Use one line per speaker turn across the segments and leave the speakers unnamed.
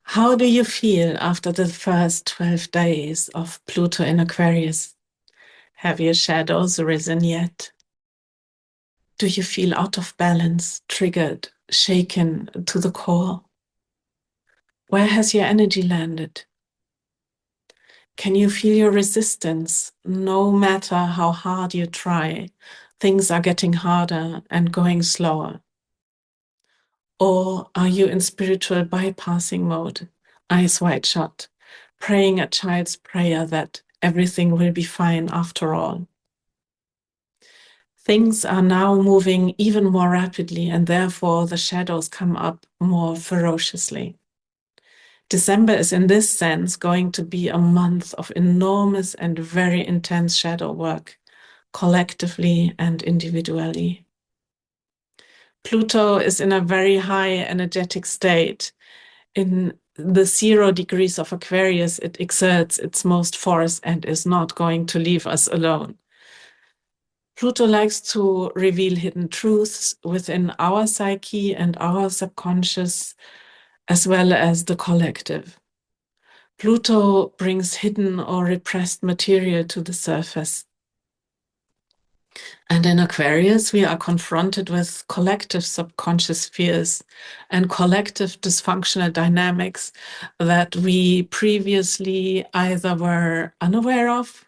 How do you feel after the first 12 days of Pluto in Aquarius? Have your shadows risen yet? Do you feel out of balance, triggered, shaken to the core? Where has your energy landed? Can you feel your resistance? No matter how hard you try, things are getting harder and going slower. Or are you in spiritual bypassing mode, eyes wide shut, praying a child's prayer that everything will be fine after all? Things are now moving even more rapidly, and therefore the shadows come up more ferociously. December is, in this sense, going to be a month of enormous and very intense shadow work, collectively and individually. Pluto is in a very high energetic state. In the 0 degrees of Aquarius, it exerts its most force and is not going to leave us alone. Pluto likes to reveal hidden truths within our psyche and our subconscious, as well as the collective. Pluto brings hidden or repressed material to the surface. And in Aquarius, we are confronted with collective subconscious fears and collective dysfunctional dynamics that we previously either were unaware of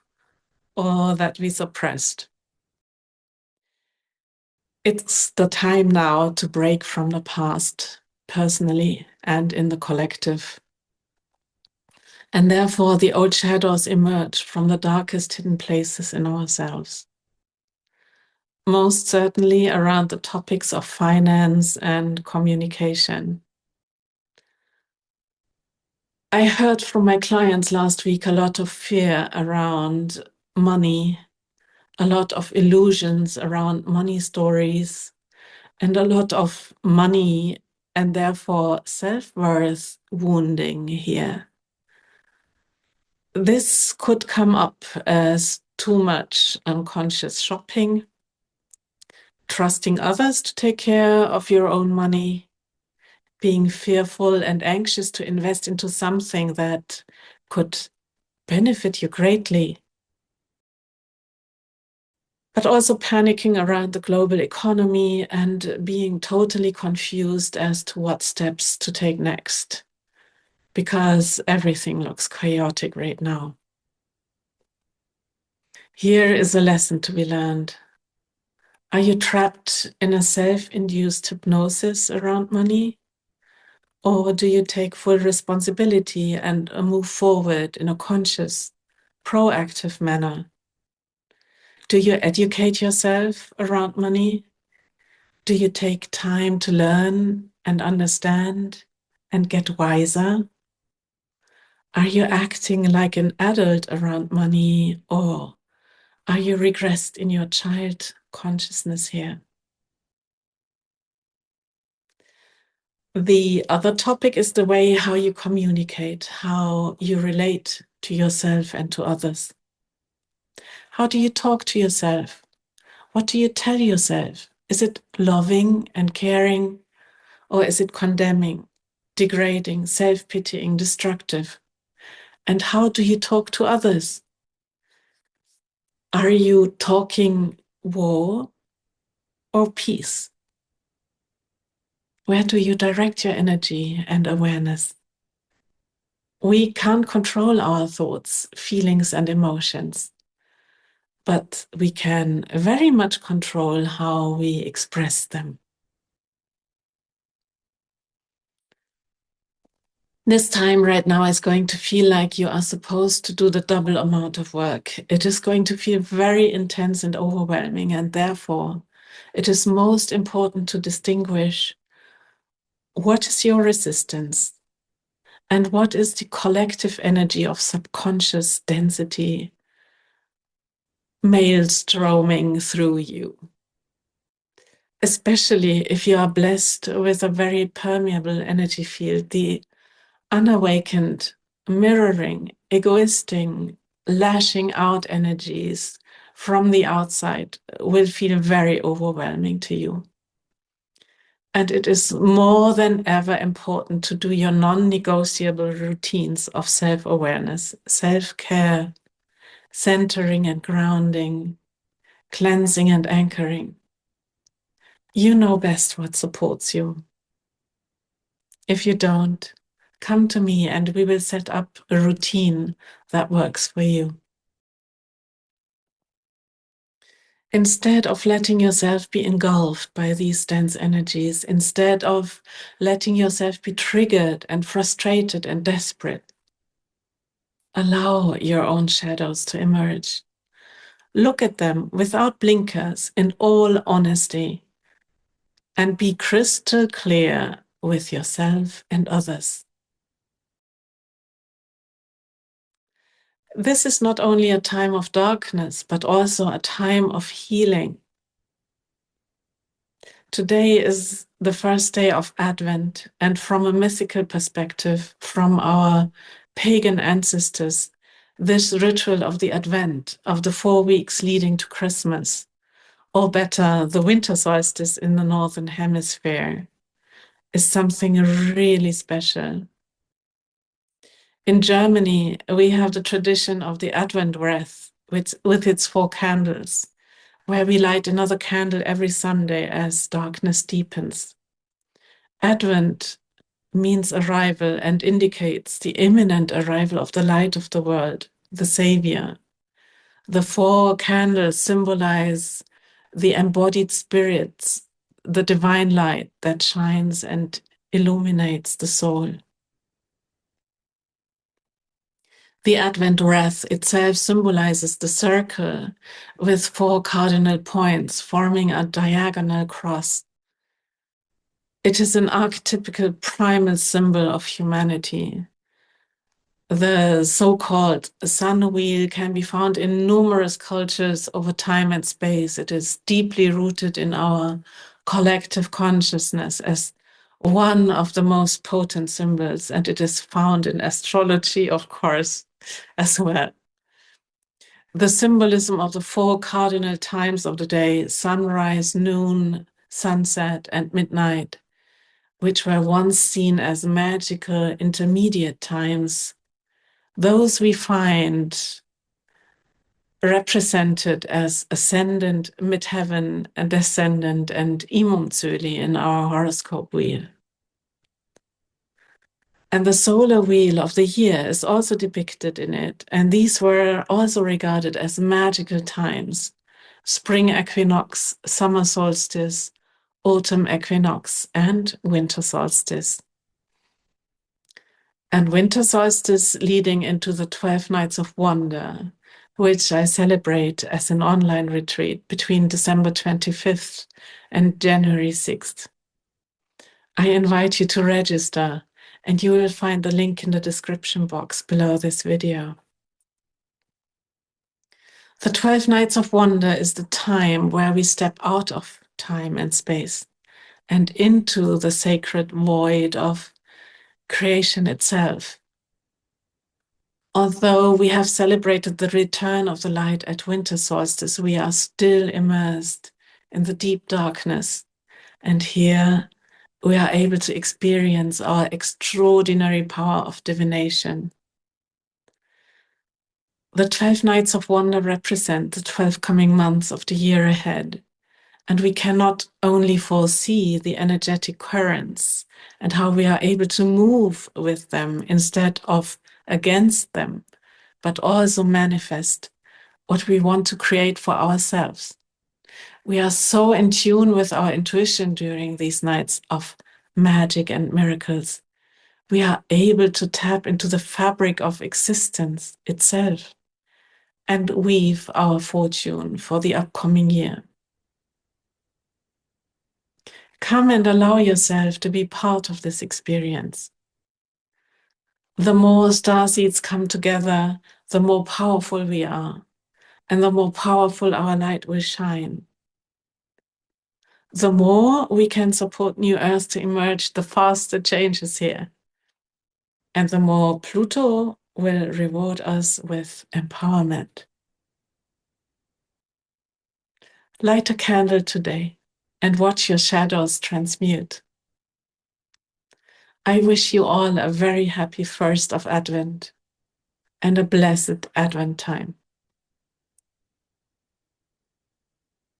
or that we suppressed. It's the time now to break from the past, personally and in the collective. And therefore, the old shadows emerge from the darkest hidden places in ourselves. Most certainly around the topics of finance and communication. I heard from my clients last week a lot of fear around money, a lot of illusions around money stories, and a lot of money and therefore self-worth wounding here. This could come up as too much unconscious shopping, trusting others to take care of your own money, being fearful and anxious to invest into something that could benefit you greatly, but also panicking around the global economy and being totally confused as to what steps to take next, because everything looks chaotic right now. Here is a lesson to be learned. Are you trapped in a self-induced hypnosis around money? Or do you take full responsibility and move forward in a conscious, proactive manner? Do you educate yourself around money? Do you take time to learn and understand and get wiser? Are you acting like an adult around money, or are you regressed in your child consciousness here? The other topic is the way how you communicate, how you relate to yourself and to others. How do you talk to yourself? What do you tell yourself? Is it loving and caring, or is it condemning, degrading, self-pitying, destructive? And how do you talk to others? Are you talking war or peace? Where do you direct your energy and awareness? We can't control our thoughts, feelings, and emotions, but we can very much control how we express them. This time right now is going to feel like you are supposed to do the double amount of work. It is going to feel very intense and overwhelming, and therefore it is most important to distinguish what is your resistance and what is the collective energy of subconscious density maelstroming through you. Especially if you are blessed with a very permeable energy field, the unawakened, mirroring, egoistic, lashing out energies from the outside will feel very overwhelming to you. And it is more than ever important to do your non-negotiable routines of self-awareness, self-care, centering and grounding, cleansing and anchoring. You know best what supports you. If you don't, come to me and we will set up a routine that works for you. Instead of letting yourself be engulfed by these dense energies, instead of letting yourself be triggered and frustrated and desperate, allow your own shadows to emerge. Look at them without blinkers, in all honesty, and be crystal clear with yourself and others. This is not only a time of darkness, but also a time of healing. Today is the first day of Advent, and from a mythical perspective, from our pagan ancestors, this ritual of the Advent, of the 4 weeks leading to Christmas, or better, the winter solstice in the Northern Hemisphere, is something really special. In Germany, we have the tradition of the Advent wreath with its 4 candles, where we light another candle every Sunday as darkness deepens. Advent means arrival and indicates the imminent arrival of the light of the world, the Savior. The 4 candles symbolize the embodied spirits, the divine light that shines and illuminates the soul. The Advent wreath itself symbolizes the circle with 4 cardinal points forming a diagonal cross. It is an archetypical primal symbol of humanity. The so-called sun wheel can be found in numerous cultures over time and space. It is deeply rooted in our collective consciousness as one of the most potent symbols, and it is found in astrology, of course, as well. The symbolism of the 4 cardinal times of the day, sunrise, noon, sunset, and midnight, which were once seen as magical intermediate times, those we find represented as ascendant, midheaven, and descendant, and imumzöli in our horoscope wheel. And the solar wheel of the year is also depicted in it, and these were also regarded as magical times: spring equinox, summer solstice, autumn equinox, and winter solstice. And winter solstice leading into the 12 Nights of Wonder, which I celebrate as an online retreat between December 25th and January 6th. I invite you to register, and you will find the link in the description box below this video. The 12 Nights of Wonder is the time where we step out of time and space and into the sacred void of creation itself. Although we have celebrated the return of the light at winter solstice, we are still immersed in the deep darkness. And here we are able to experience our extraordinary power of divination. The 12 Nights of Wonder represent the 12 coming months of the year ahead. And we cannot only foresee the energetic currents and how we are able to move with them instead of against them, but also manifest what we want to create for ourselves. We are so in tune with our intuition during these nights of magic and miracles. We are able to tap into the fabric of existence itself and weave our fortune for the upcoming year. Come and allow yourself to be part of this experience. The more starseeds come together, the more powerful we are, and the more powerful our light will shine. The more we can support New Earth to emerge, the faster change is here. And the more Pluto will reward us with empowerment. Light a candle today and watch your shadows transmute. I wish you all a very happy 1st of Advent and a blessed Advent time.